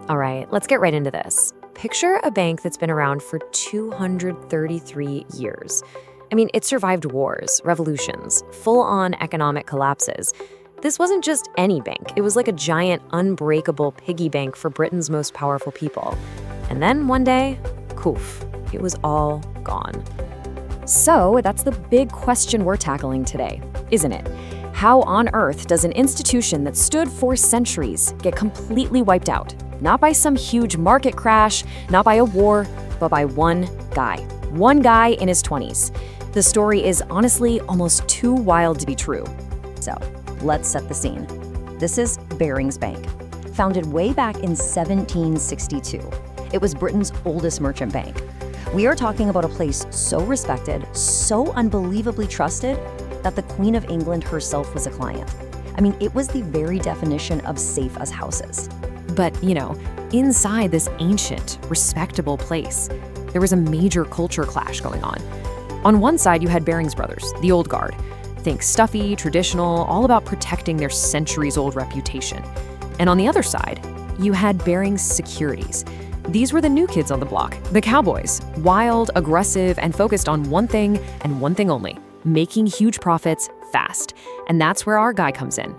All right, let's get right into this. Picture a bank that's been around for 233 years. I mean, it survived wars, revolutions, full-on economic collapses. This wasn't just any bank. It was like a giant, unbreakable piggy bank for Britain's most powerful people. And then one day, poof, it was all gone. So that's the big question we're tackling today, isn't it? How on earth does an institution that stood for centuries get completely wiped out? Not by some huge market crash, not by a war, but by one guy. One guy in his 20s. The story is honestly almost too wild to be true. So, let's set the scene. This is Barings Bank, founded way back in 1762. It was Britain's oldest merchant bank. We are talking about a place so respected, so unbelievably trusted, that the Queen of England herself was a client. I mean, it was the very definition of safe as houses. But, inside this ancient, respectable place, there was a major culture clash going on. On one side, you had Barings brothers, the old guard. Think stuffy, traditional, all about protecting their centuries-old reputation. And on the other side, you had Barings Securities. These were the new kids on the block, the cowboys, wild, aggressive, and focused on one thing and one thing only, making huge profits fast. And that's where our guy comes in.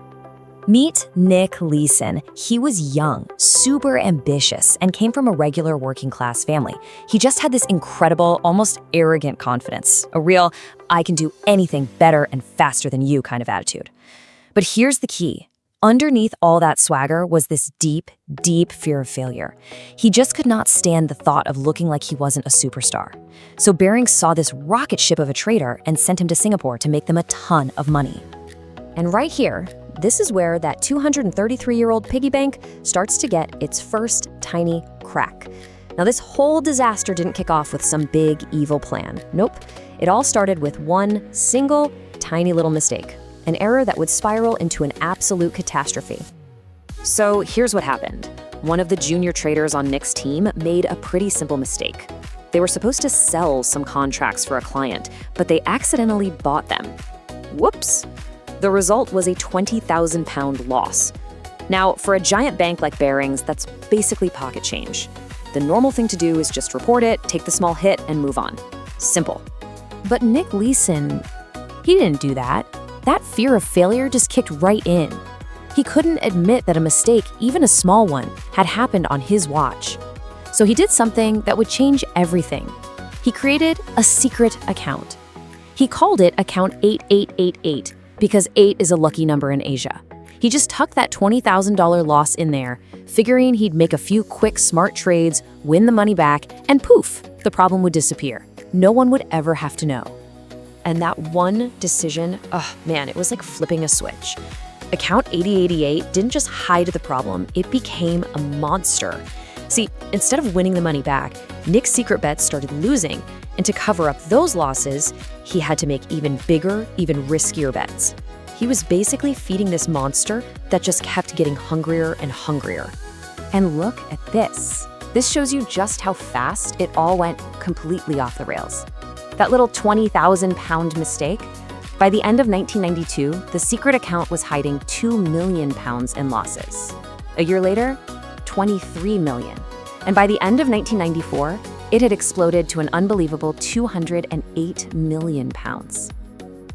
Meet Nick Leeson. He was young, super ambitious, and came from a regular working-class family. He just had this incredible, almost arrogant confidence, a real, I can do anything better and faster than you kind of attitude. But here's the key. Underneath all that swagger was this deep, deep fear of failure. He just could not stand the thought of looking like he wasn't a superstar. So Barings saw this rocket ship of a trader and sent him to Singapore to make them a ton of money. And right here, this is where that 233-year-old piggy bank starts to get its first tiny crack. Now, this whole disaster didn't kick off with some big, evil plan. Nope. It all started with one single, tiny little mistake. An error that would spiral into an absolute catastrophe. So here's what happened. One of the junior traders on Nick's team made a pretty simple mistake. They were supposed to sell some contracts for a client, but they accidentally bought them. Whoops! The result was a £20,000 loss. Now, for a giant bank like Barings, that's basically pocket change. The normal thing to do is just report it, take the small hit, and move on. Simple. But Nick Leeson, he didn't do that. That fear of failure just kicked right in. He couldn't admit that a mistake, even a small one, had happened on his watch. So he did something that would change everything. He created a secret account. He called it Account 8888 because 8 is a lucky number in Asia. He just tucked that $20,000 loss in there, figuring he'd make a few quick, smart trades, win the money back, and poof, the problem would disappear. No one would ever have to know. And that one decision, it was like flipping a switch. Account 8088 didn't just hide the problem, it became a monster. See, instead of winning the money back, Nick's secret bets started losing, and to cover up those losses, he had to make even bigger, even riskier bets. He was basically feeding this monster that just kept getting hungrier and hungrier. And look at this. This shows you just how fast it all went completely off the rails. That little £20,000 mistake, by the end of 1992, the secret account was hiding £2 million in losses. A year later, $23 million. And by the end of 1994, it had exploded to an unbelievable £208 million.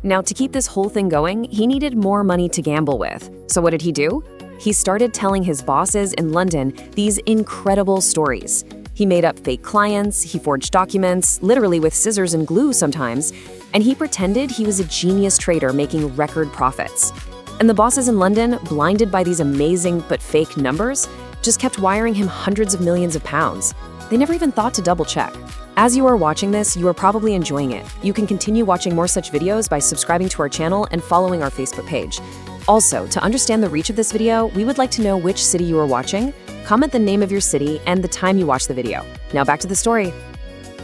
Now, to keep this whole thing going, he needed more money to gamble with. So what did he do? He started telling his bosses in London these incredible stories. He made up fake clients, he forged documents, literally with scissors and glue sometimes, and he pretended he was a genius trader making record profits. And the bosses in London, blinded by these amazing but fake numbers, just kept wiring him hundreds of millions of pounds. They never even thought to double check. As you are watching this, you are probably enjoying it. You can continue watching more such videos by subscribing to our channel and following our Facebook page. Also, to understand the reach of this video, we would like to know which city you are watching. Comment the name of your city and the time you watched the video. Now back to the story.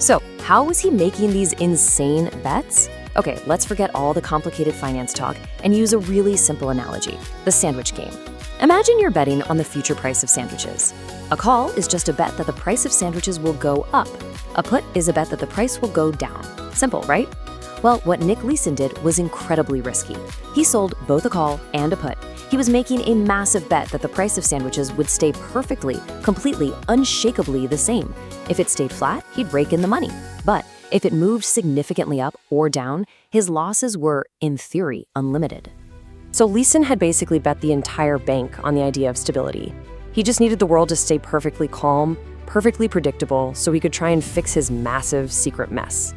So, how was he making these insane bets? Okay, let's forget all the complicated finance talk and use a really simple analogy, the sandwich game. Imagine you're betting on the future price of sandwiches. A call is just a bet that the price of sandwiches will go up. A put is a bet that the price will go down. Simple, right? Well, what Nick Leeson did was incredibly risky. He sold both a call and a put. He was making a massive bet that the price of sandwiches would stay perfectly, completely, unshakably the same. If it stayed flat, he'd rake in the money. But if it moved significantly up or down, his losses were, in theory, unlimited. So Leeson had basically bet the entire bank on the idea of stability. He just needed the world to stay perfectly calm, perfectly predictable, so he could try and fix his massive secret mess.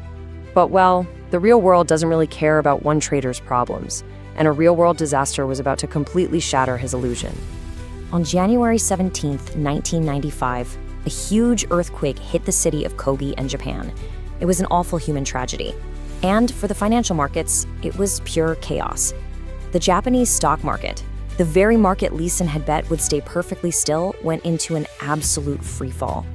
But well, the real world doesn't really care about one trader's problems, and a real-world disaster was about to completely shatter his illusion. On January 17, 1995, a huge earthquake hit the city of Kogi in Japan. It was an awful human tragedy. And for the financial markets, it was pure chaos. The Japanese stock market, the very market Leeson had bet would stay perfectly still, went into an absolute freefall.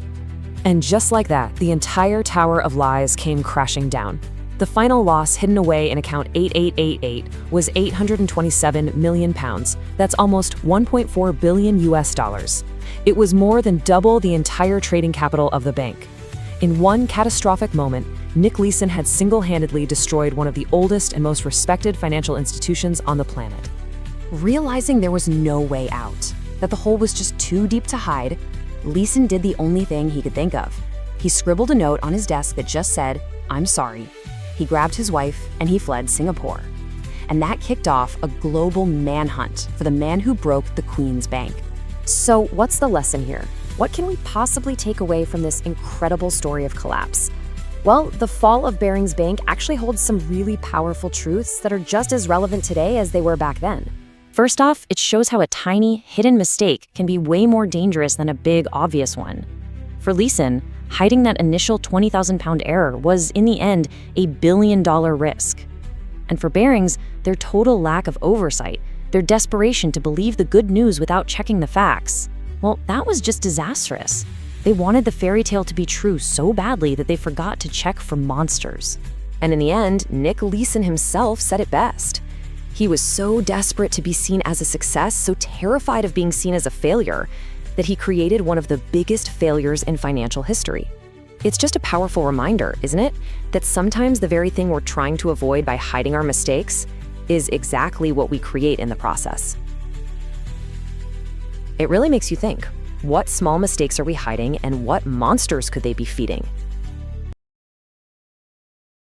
And just like that, the entire tower of lies came crashing down. The final loss hidden away in account 8888 was 827 million pounds. That's almost 1.4 billion US dollars. It was more than double the entire trading capital of the bank. In one catastrophic moment, Nick Leeson had single-handedly destroyed one of the oldest and most respected financial institutions on the planet. Realizing there was no way out, that the hole was just too deep to hide, Leeson did the only thing he could think of. He scribbled a note on his desk that just said, "I'm sorry." He grabbed his wife and he fled Singapore. And that kicked off a global manhunt for the man who broke the Queen's Bank. So what's the lesson here? What can we possibly take away from this incredible story of collapse? Well, the fall of Barings Bank actually holds some really powerful truths that are just as relevant today as they were back then. First off, it shows how a tiny, hidden mistake can be way more dangerous than a big, obvious one. For Leeson, hiding that initial 20,000-pound error was, in the end, a billion-dollar risk. And for Barings, their total lack of oversight, their desperation to believe the good news without checking the facts, well, that was just disastrous. They wanted the fairy tale to be true so badly that they forgot to check for monsters. And in the end, Nick Leeson himself said it best. He was so desperate to be seen as a success, so terrified of being seen as a failure, that he created one of the biggest failures in financial history. It's just a powerful reminder, isn't it? That sometimes the very thing we're trying to avoid by hiding our mistakes is exactly what we create in the process. It really makes you think, what small mistakes are we hiding and what monsters could they be feeding?